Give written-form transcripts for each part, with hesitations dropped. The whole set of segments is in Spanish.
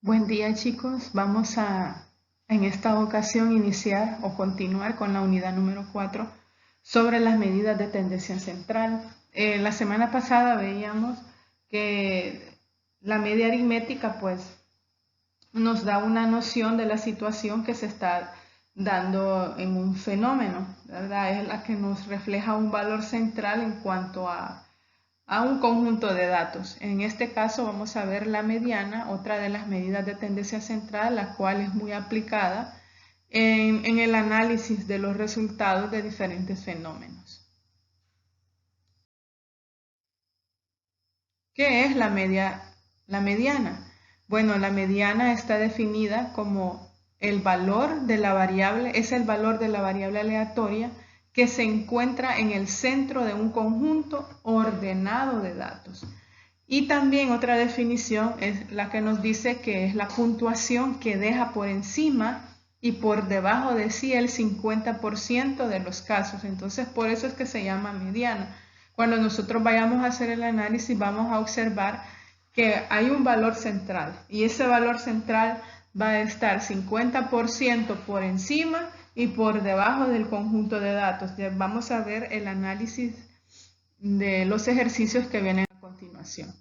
Buen día, chicos. Vamos a en esta ocasión iniciar o continuar con la unidad número 4 sobre las medidas de tendencia central. La semana pasada veíamos que la media aritmética pues nos da una noción de la situación que se está dando en un fenómeno, ¿verdad? Es la que nos refleja un valor central en cuanto a un conjunto de datos. En este caso vamos a ver la mediana, otra de las medidas de tendencia central, la cual es muy aplicada en el análisis de los resultados de diferentes fenómenos. ¿Qué es la mediana? Bueno, la mediana está definida como el valor de la variable, es el valor de la variable aleatoria que se encuentra en el centro de un conjunto ordenado de datos. Y también otra definición es la que nos dice que es la puntuación que deja por encima y por debajo de sí el 50% de los casos. Entonces, por eso es que se llama mediana. Cuando nosotros vayamos a hacer el análisis, vamos a observar que hay un valor central y ese valor central va a estar 50% por encima y por debajo del conjunto de datos. Ya vamos a ver el análisis de los ejercicios que vienen a continuación.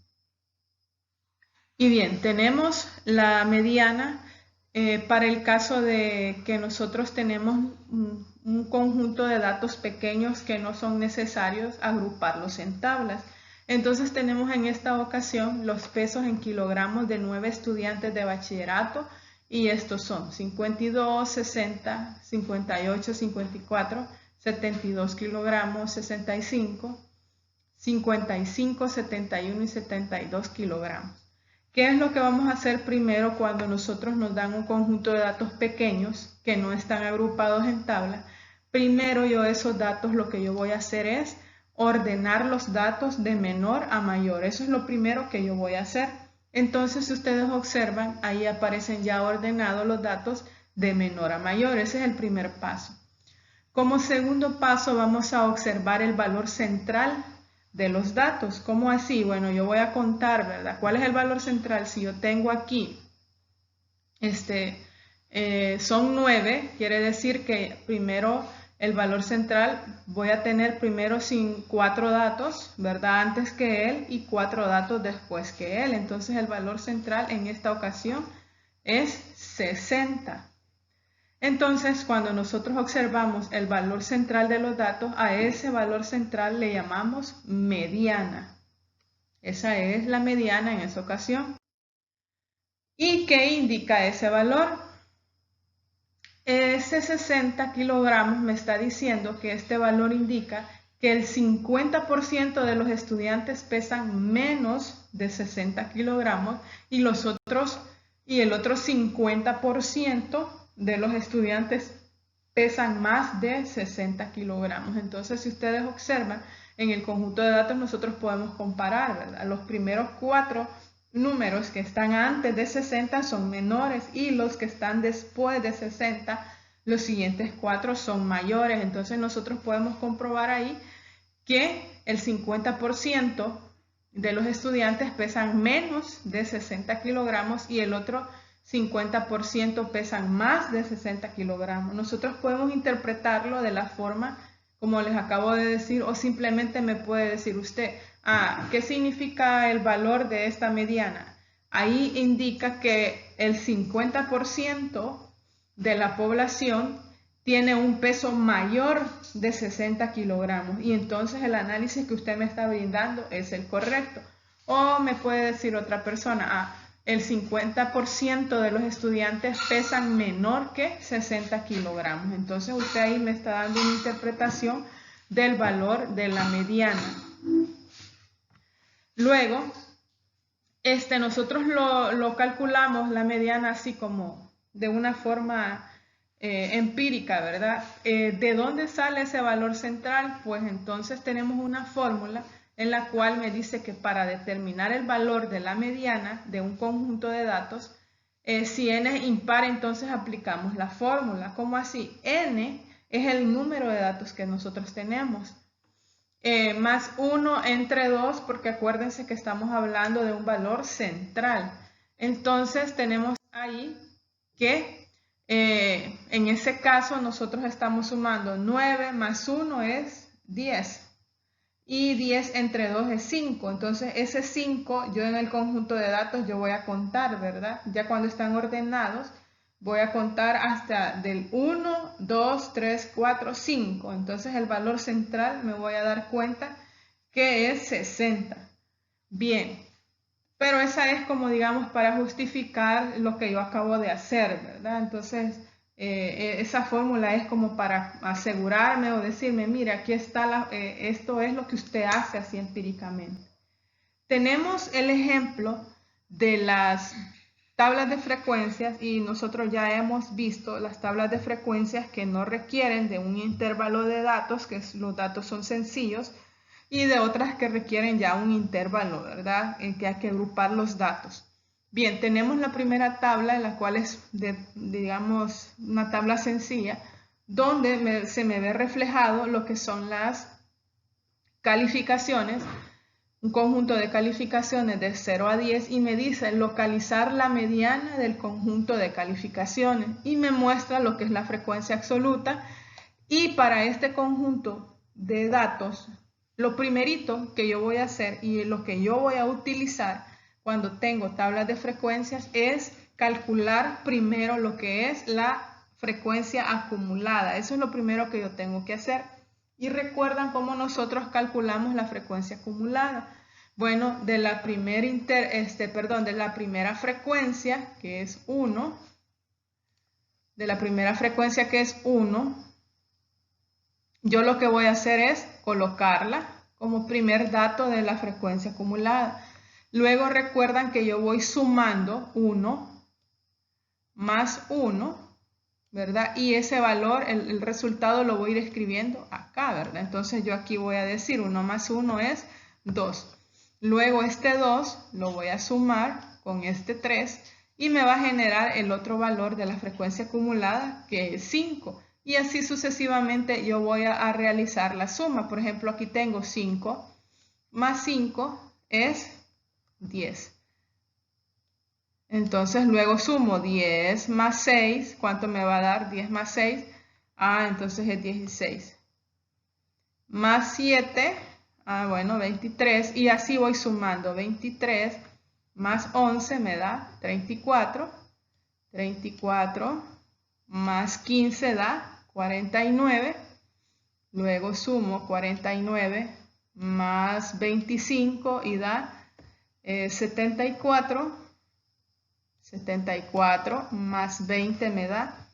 Y bien, tenemos la mediana para el caso de que nosotros tenemos un conjunto de datos pequeños que no son necesarios agruparlos en tablas. Entonces tenemos en esta ocasión los pesos en kilogramos de 9 estudiantes de bachillerato y estos son 52, 60, 58, 54, 72 kilogramos, 65, 55, 71 y 72 kilogramos. ¿Qué es lo que vamos a hacer primero cuando nosotros nos dan un conjunto de datos pequeños que no están agrupados en tabla? Primero yo esos datos lo que yo voy a hacer es ordenar los datos de menor a mayor. Eso es lo primero que yo voy a hacer. Entonces, si ustedes observan, ahí aparecen ya ordenados los datos de menor a mayor. Ese es el primer paso. Como segundo paso vamos a observar el valor central de los datos. ¿Cómo así? Bueno, yo voy a contar, ¿verdad? ¿Cuál es el valor central? Si yo tengo aquí, son 9, quiere decir que primero el valor central voy a tener primero sin 4 datos, ¿verdad? Antes que él y 4 datos después que él. Entonces el valor central en esta ocasión es 60. Entonces, cuando nosotros observamos el valor central de los datos, a ese valor central le llamamos mediana. Esa es la mediana en esa ocasión. ¿Y qué indica ese valor? Ese 60 kilogramos me está diciendo que este valor indica que el 50% de los estudiantes pesan menos de 60 kilogramos y el otro 50% de los estudiantes pesan más de 60 kilogramos. Entonces, si ustedes observan, en el conjunto de datos nosotros podemos comparar, ¿verdad? Los primeros 4 números que están antes de 60 son menores y los que están después de 60, los siguientes 4 son mayores. Entonces, nosotros podemos comprobar ahí que el 50% de los estudiantes pesan menos de 60 kilogramos y el otro 50% pesan más de 60 kilogramos. Nosotros podemos interpretarlo de la forma como les acabo de decir o simplemente me puede decir usted, ¿qué significa el valor de esta mediana? Ahí indica que el 50% de la población tiene un peso mayor de 60 kilogramos y entonces el análisis que usted me está brindando es el correcto. O me puede decir otra persona, el 50% de los estudiantes pesan menor que 60 kilogramos. Entonces usted ahí me está dando una interpretación del valor de la mediana. Luego, nosotros lo calculamos la mediana así como de una forma empírica, ¿verdad? ¿De dónde sale ese valor central? Pues entonces tenemos una fórmula en la cual me dice que para determinar el valor de la mediana de un conjunto de datos, si n es impar, entonces aplicamos la fórmula. ¿Cómo así? N es el número de datos que nosotros tenemos. Más 1 entre 2, porque acuérdense que estamos hablando de un valor central. Entonces tenemos ahí que en ese caso nosotros estamos sumando 9 más 1 es 10. Y 10 entre 2 es 5. Entonces ese 5 yo en el conjunto de datos yo voy a contar, ¿verdad? Ya cuando están ordenados voy a contar hasta del 1, 2, 3, 4, 5. Entonces el valor central me voy a dar cuenta que es 60. Bien, pero esa es como digamos para justificar lo que yo acabo de hacer, ¿verdad? Entonces esa fórmula es como para asegurarme o decirme, mira, aquí está, esto es lo que usted hace así empíricamente. Tenemos el ejemplo de las tablas de frecuencias y nosotros ya hemos visto las tablas de frecuencias que no requieren de un intervalo de datos, que los datos son sencillos, y de otras que requieren ya un intervalo, ¿verdad? En que hay que agrupar los datos. Bien, tenemos la primera tabla, en la cual es, digamos, una tabla sencilla, donde se me ve reflejado lo que son las calificaciones, un conjunto de calificaciones de 0 a 10 y me dice localizar la mediana del conjunto de calificaciones y me muestra lo que es la frecuencia absoluta. Y para este conjunto de datos, lo primerito que yo voy a hacer y lo que yo voy a utilizar cuando tengo tablas de frecuencias es calcular primero lo que es la frecuencia acumulada. Eso es lo primero que yo tengo que hacer. Y recuerdan cómo nosotros calculamos la frecuencia acumulada. Bueno, de la primera frecuencia, que es 1, yo lo que voy a hacer es colocarla como primer dato de la frecuencia acumulada. Luego recuerdan que yo voy sumando 1 más 1, ¿verdad? Y ese valor, el resultado lo voy a ir escribiendo acá, ¿verdad? Entonces yo aquí voy a decir 1 más 1 es 2. Luego este 2 lo voy a sumar con este 3 y me va a generar el otro valor de la frecuencia acumulada que es 5. Y así sucesivamente yo voy a realizar la suma. Por ejemplo, aquí tengo 5 más 5 es 10. Entonces luego sumo 10 más 6. ¿Cuánto me va a dar 10 más 6? Entonces es 16. Más 7. Bueno, 23. Y así voy sumando. 23 más 11 me da 34. 34 más 15 da 49. Luego sumo 49 más 25 y da 74. 74 más 20 me da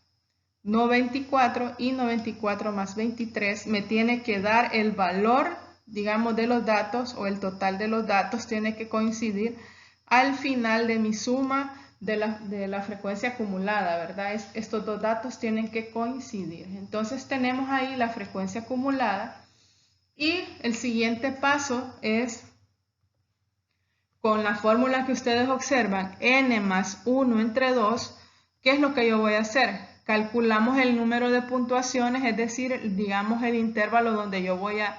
94 y 94 más 23 me tiene que dar el valor, digamos, de los datos o el total de los datos tiene que coincidir al final de mi suma de la frecuencia acumulada, ¿verdad? Estos dos datos tienen que coincidir. Entonces tenemos ahí la frecuencia acumulada y el siguiente paso es con la fórmula que ustedes observan, n más 1 entre 2, ¿qué es lo que yo voy a hacer? Calculamos el número de puntuaciones, es decir, digamos el intervalo donde yo voy a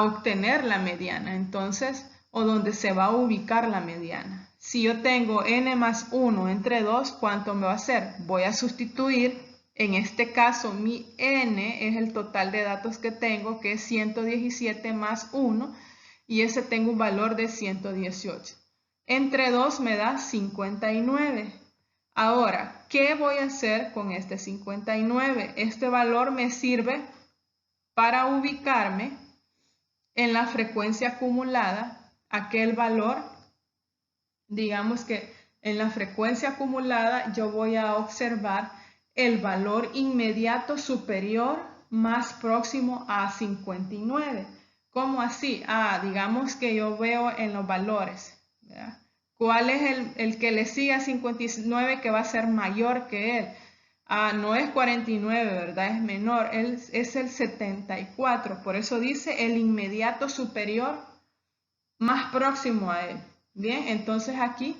obtener la mediana, entonces, o donde se va a ubicar la mediana. Si yo tengo n más 1 entre 2, ¿cuánto me va a hacer? Voy a sustituir, en este caso mi n es el total de datos que tengo, que es 117 más 1, y ese tengo un valor de 118. Entre 2 me da 59. Ahora, ¿qué voy a hacer con este 59? Este valor me sirve para ubicarme en la frecuencia acumulada, aquel valor, digamos que en la frecuencia acumulada yo voy a observar el valor inmediato superior más próximo a 59. ¿Cómo así? Digamos que yo veo en los valores, ¿verdad? ¿Cuál es el que le sigue a 59 que va a ser mayor que él? No es 49, ¿verdad? Es menor, es el 74. Por eso dice el inmediato superior más próximo a él. Bien, entonces aquí,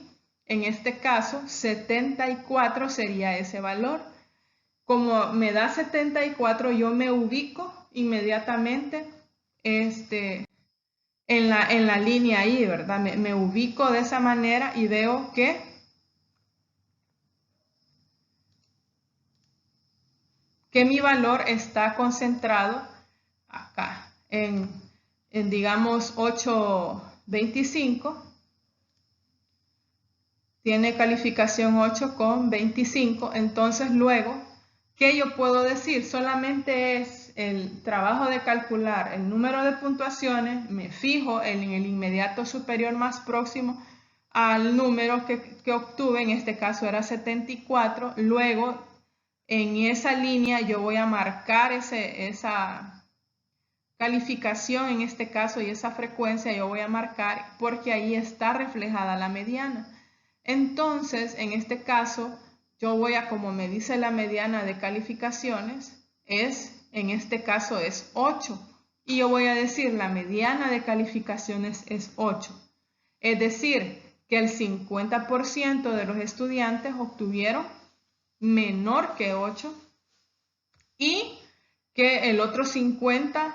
en este caso, 74 sería ese valor. Como me da 74, yo me ubico inmediatamente en la línea ahí, ¿verdad? Me ubico de esa manera y veo que que mi valor está concentrado acá, en digamos 8.25. Tiene calificación 8,25. Entonces luego, ¿qué yo puedo decir? Solamente es el trabajo de calcular el número de puntuaciones, me fijo en el inmediato superior más próximo al número que obtuve, en este caso era 74, luego en esa línea yo voy a marcar esa calificación, en este caso, y esa frecuencia yo voy a marcar porque ahí está reflejada la mediana. Entonces, en este caso, yo voy a, como me dice la mediana de calificaciones, en este caso es 8. Y yo voy a decir, la mediana de calificaciones es 8. Es decir, que el 50% de los estudiantes obtuvieron menor que 8 y que el otro 50%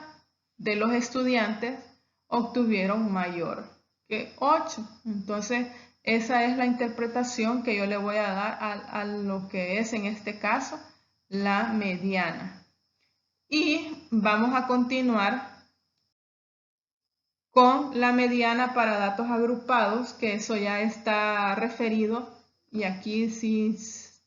de los estudiantes obtuvieron mayor que 8. Entonces, esa es la interpretación que yo le voy a dar a lo que es en este caso la mediana. Y vamos a continuar con la mediana para datos agrupados, que eso ya está referido, y aquí sí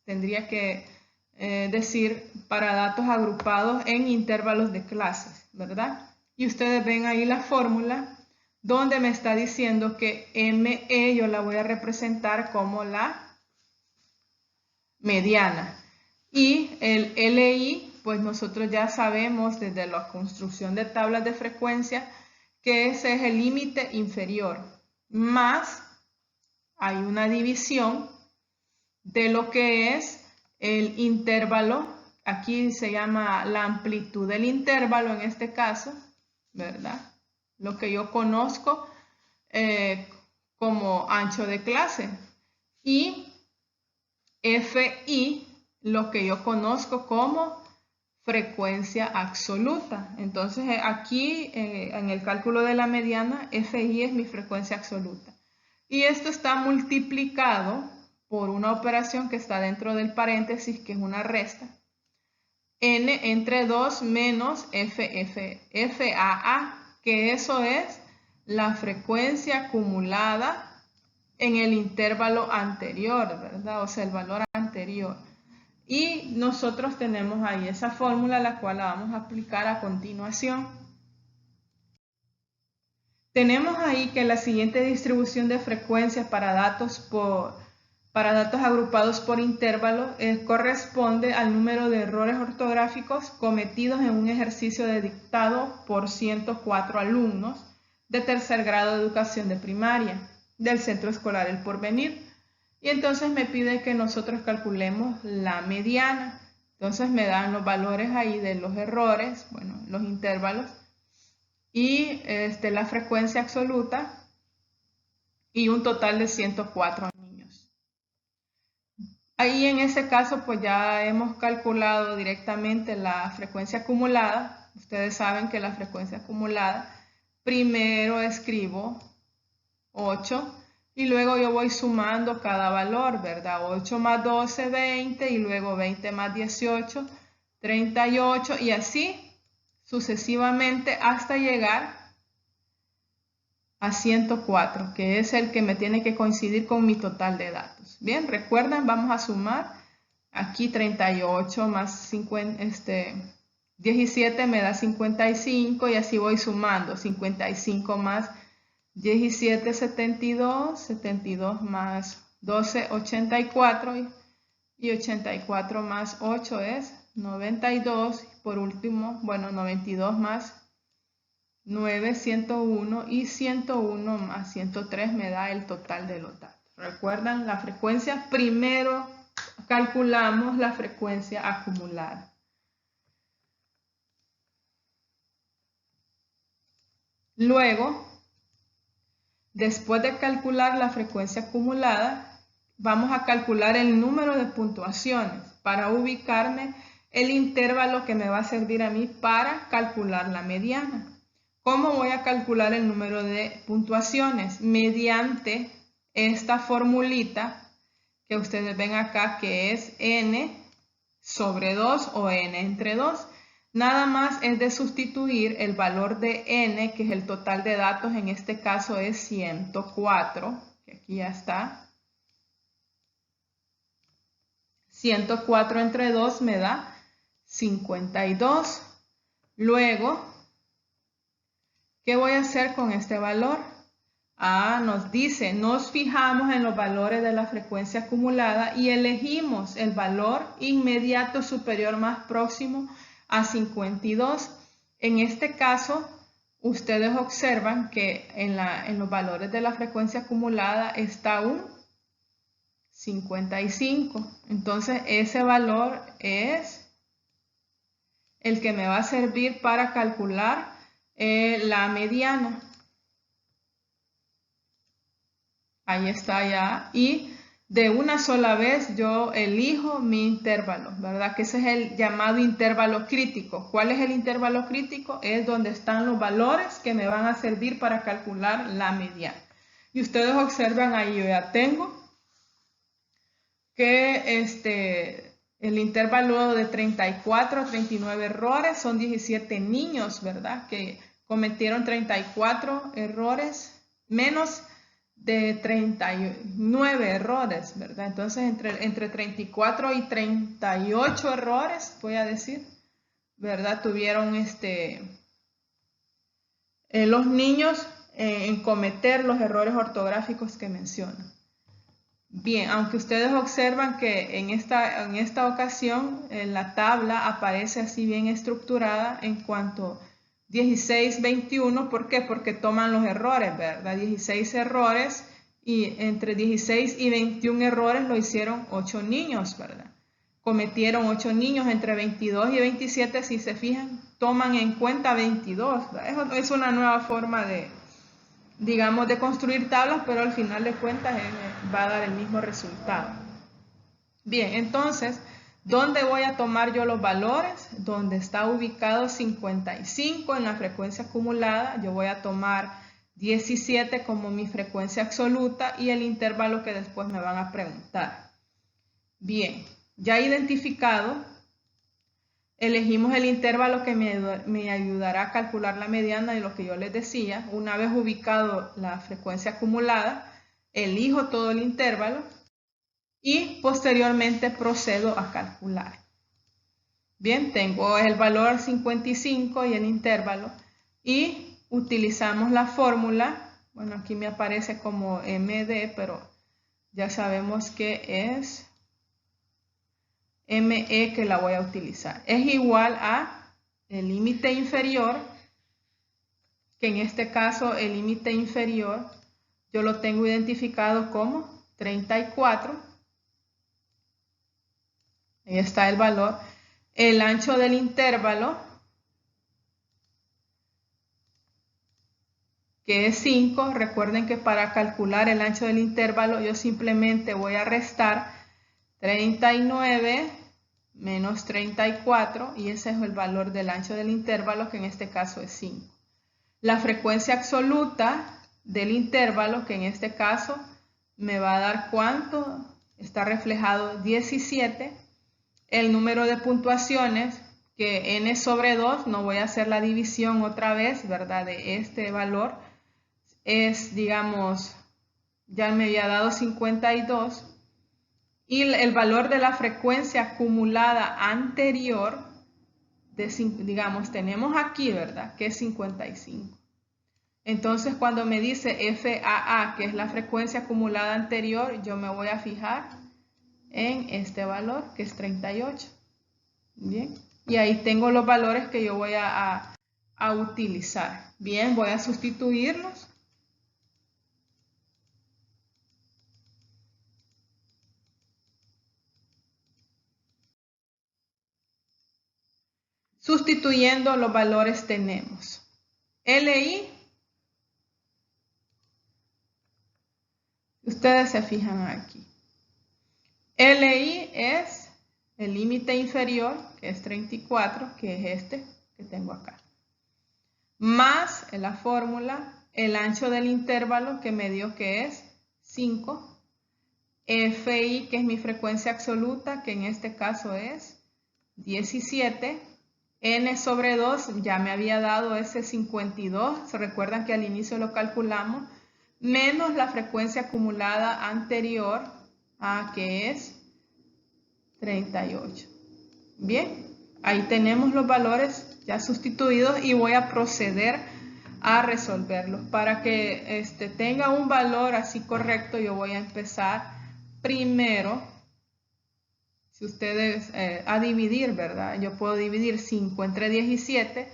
tendría que decir para datos agrupados en intervalos de clases, ¿verdad? Y ustedes ven ahí la fórmula donde me está diciendo que ME yo la voy a representar como la mediana. Y el LI, pues nosotros ya sabemos desde la construcción de tablas de frecuencia que ese es el límite inferior, más hay una división de lo que es el intervalo, aquí se llama la amplitud del intervalo en este caso, ¿verdad? Lo que yo conozco como ancho de clase, y FI, lo que yo conozco como frecuencia absoluta. Entonces aquí en el cálculo de la mediana, FI es mi frecuencia absoluta. Y esto está multiplicado por una operación que está dentro del paréntesis, que es una resta. N entre 2 menos FAA, que eso es la frecuencia acumulada en el intervalo anterior, ¿verdad? O sea, el valor anterior. Y nosotros tenemos ahí esa fórmula, la cual la vamos a aplicar a continuación. Tenemos ahí que la siguiente distribución de frecuencias para datos agrupados por intervalos corresponde al número de errores ortográficos cometidos en un ejercicio de dictado por 104 alumnos de tercer grado de educación de primaria del Centro Escolar El Porvenir. Y entonces me pide que nosotros calculemos la mediana. Entonces me dan los valores ahí de los errores, bueno, los intervalos, y la frecuencia absoluta, y un total de 104 niños. Ahí en ese caso pues ya hemos calculado directamente la frecuencia acumulada. Ustedes saben que la frecuencia acumulada, primero escribo 8 y luego yo voy sumando cada valor, ¿verdad? 8 más 12, 20, y luego 20 más 18, 38, y así sucesivamente hasta llegar a 104, que es el que me tiene que coincidir con mi total de datos. Bien, recuerdan, vamos a sumar aquí 38 más 17 me da 55, y así voy sumando 55 más 17, 72, 72 más 12, 84, y 84 más 8 es 92, por último, bueno, 92 más 9, 101, y 101 más 103 me da el total de los datos. ¿Recuerdan la frecuencia? Primero calculamos la frecuencia acumulada. Luego, después de calcular la frecuencia acumulada, vamos a calcular el número de puntuaciones para ubicarme el intervalo que me va a servir a mí para calcular la mediana. ¿Cómo voy a calcular el número de puntuaciones? Mediante esta formulita que ustedes ven acá, que es N sobre 2 o n entre 2. Nada más es de sustituir el valor de n, que es el total de datos, en este caso es 104, que aquí ya está. 104 entre 2 me da 52. Luego, ¿qué voy a hacer con este valor? Nos dice, nos fijamos en los valores de la frecuencia acumulada y elegimos el valor inmediato superior más próximo a 52. En este caso, ustedes observan que en los valores de la frecuencia acumulada está un 55. Entonces, ese valor es el que me va a servir para calcular la mediana. Ahí está ya. Y de una sola vez yo elijo mi intervalo, ¿verdad? Que ese es el llamado intervalo crítico. ¿Cuál es el intervalo crítico? Es donde están los valores que me van a servir para calcular la mediana. Y ustedes observan ahí, yo ya tengo que el intervalo de 34 a 39 errores son 17 niños, ¿verdad? Que cometieron 34 errores menos de 39 errores, ¿verdad? Entonces, entre 34 y 38 errores, voy a decir, ¿verdad? Tuvieron los niños en cometer los errores ortográficos que menciono. Bien, aunque ustedes observan que en esta ocasión la tabla aparece así bien estructurada en cuanto 16, 21, ¿por qué? Porque toman los errores, ¿verdad? 16 errores y entre 16 y 21 errores lo hicieron 8 niños, ¿verdad? Cometieron 8 niños entre 22 y 27, si se fijan, toman en cuenta 22, ¿verdad? Eso es una nueva forma de, digamos, de construir tablas, pero al final de cuentas va a dar el mismo resultado. Bien, entonces, ¿dónde voy a tomar yo los valores? Donde está ubicado 55 en la frecuencia acumulada, yo voy a tomar 17 como mi frecuencia absoluta y el intervalo que después me van a preguntar. Bien, ya identificado, elegimos el intervalo que me ayudará a calcular la mediana de lo que yo les decía. Una vez ubicado la frecuencia acumulada, elijo todo el intervalo y posteriormente procedo a calcular. Bien, tengo el valor 55 y el intervalo y utilizamos la fórmula. Bueno, aquí me aparece como MD, pero ya sabemos que es ME que la voy a utilizar. Es igual a el límite inferior, que en este caso el límite inferior yo lo tengo identificado como 34. Ahí está el valor. El ancho del intervalo, que es 5. Recuerden que para calcular el ancho del intervalo yo simplemente voy a restar 39 menos 34 y ese es el valor del ancho del intervalo, que en este caso es 5. La frecuencia absoluta del intervalo, que en este caso me va a dar ¿cuánto? Está reflejado 17. El número de puntuaciones, que n sobre 2, no voy a hacer la división otra vez, ¿verdad? De este valor es, digamos, ya me había dado 52. Y el valor de la frecuencia acumulada anterior, digamos, tenemos aquí, ¿verdad? Que es 55. Entonces, cuando me dice FAA, que es la frecuencia acumulada anterior, yo me voy a fijar en este valor, que es 38. Bien, y ahí tengo los valores que yo voy a utilizar. Bien, voy a sustituirlos. Sustituyendo los valores tenemos LI. Ustedes se fijan aquí. LI es el límite inferior, que es 34, que es este que tengo acá. Más en la fórmula, el ancho del intervalo que me dio que es 5. FI, que es mi frecuencia absoluta, que en este caso es 17, n sobre 2 ya me había dado ese 52, se recuerdan que al inicio lo calculamos, menos la frecuencia acumulada anterior, que es 38. Bien, ahí tenemos los valores ya sustituidos y voy a proceder a resolverlos. Para que tenga un valor así correcto, yo voy a empezar primero, si ustedes, a dividir, ¿verdad? Yo puedo dividir 5 entre 17.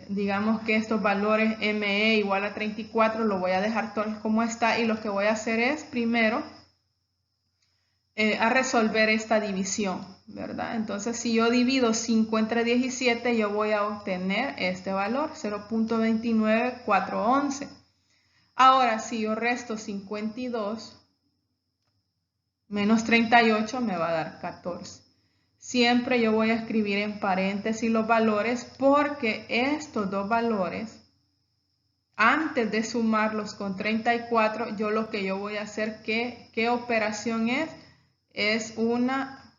Digamos que estos valores ME igual a 34, lo voy a dejar todo como está y lo que voy a hacer es primero a resolver esta división, ¿verdad? Entonces, si yo divido 5 entre 17, yo voy a obtener este valor, 0.29411. Ahora, si yo resto 52 menos 38, me va a dar 14. Siempre yo voy a escribir en paréntesis los valores porque estos dos valores, antes de sumarlos con 34, yo lo que yo voy a hacer, ¿qué operación es? Es una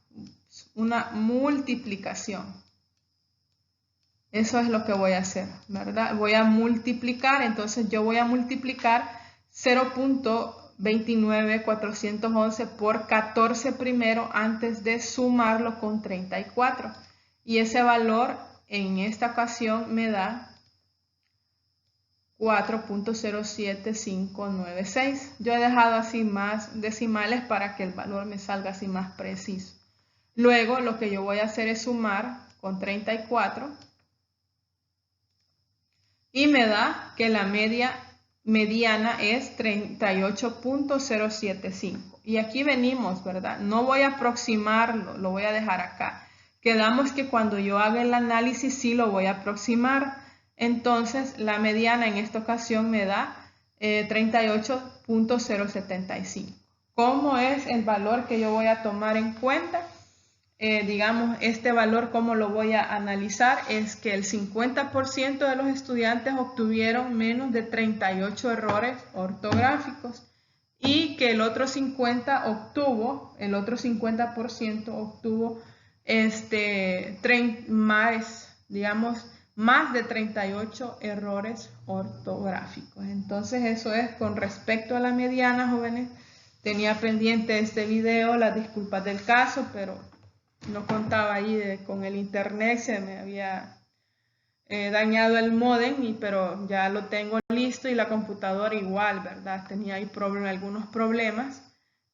multiplicación. Eso es lo que voy a hacer, ¿verdad? Voy a multiplicar, entonces yo voy a multiplicar 0.29411 por 14 primero antes de sumarlo con 34. Y ese valor en esta ocasión me da 4.07596. Yo he dejado así más decimales para que el valor me salga así más preciso. Luego lo que yo voy a hacer es sumar con 34 y me da que la mediana es 38.075. Y aquí venimos, ¿verdad? No voy a aproximarlo, lo voy a dejar acá. Quedamos que cuando yo haga el análisis sí lo voy a aproximar. Entonces, la mediana en esta ocasión me da 38.075. ¿Cómo es el valor que yo voy a tomar en cuenta? Digamos, este valor, ¿cómo lo voy a analizar? Es que el 50% de los estudiantes obtuvieron menos de 38 errores ortográficos y que el otro 50% obtuvo más de 38 errores ortográficos. Entonces, eso es con respecto a la mediana, jóvenes. Tenía pendiente este video, las disculpas del caso, pero no contaba ahí con el internet, se me había dañado el módem, pero ya lo tengo listo y la computadora igual, ¿verdad? Tenía ahí algunos problemas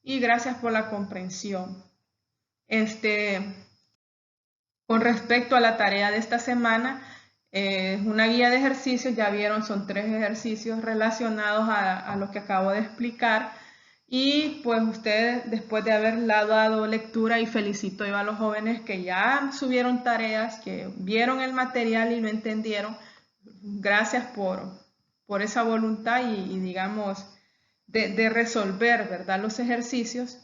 y gracias por la comprensión. Con respecto a la tarea de esta semana, es una guía de ejercicios, ya vieron, son 3 ejercicios relacionados a lo que acabo de explicar. Y pues ustedes, después de haber dado lectura, y felicito yo a los jóvenes que ya subieron tareas, que vieron el material y lo entendieron, gracias por esa voluntad y digamos, de resolver, ¿verdad? Los ejercicios,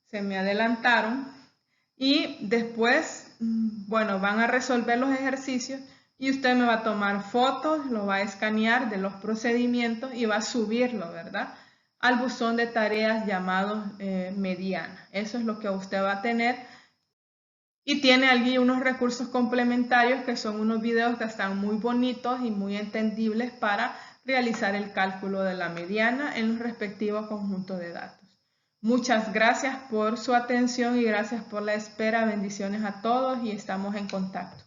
se me adelantaron. Y después, bueno, van a resolver los ejercicios y usted me va a tomar fotos, lo va a escanear de los procedimientos y va a subirlo, ¿verdad?, al buzón de tareas llamado Mediana. Eso es lo que usted va a tener. Y tiene allí unos recursos complementarios que son unos videos que están muy bonitos y muy entendibles para realizar el cálculo de la mediana en los respectivos conjuntos de datos. Muchas gracias por su atención y gracias por la espera. Bendiciones a todos y estamos en contacto.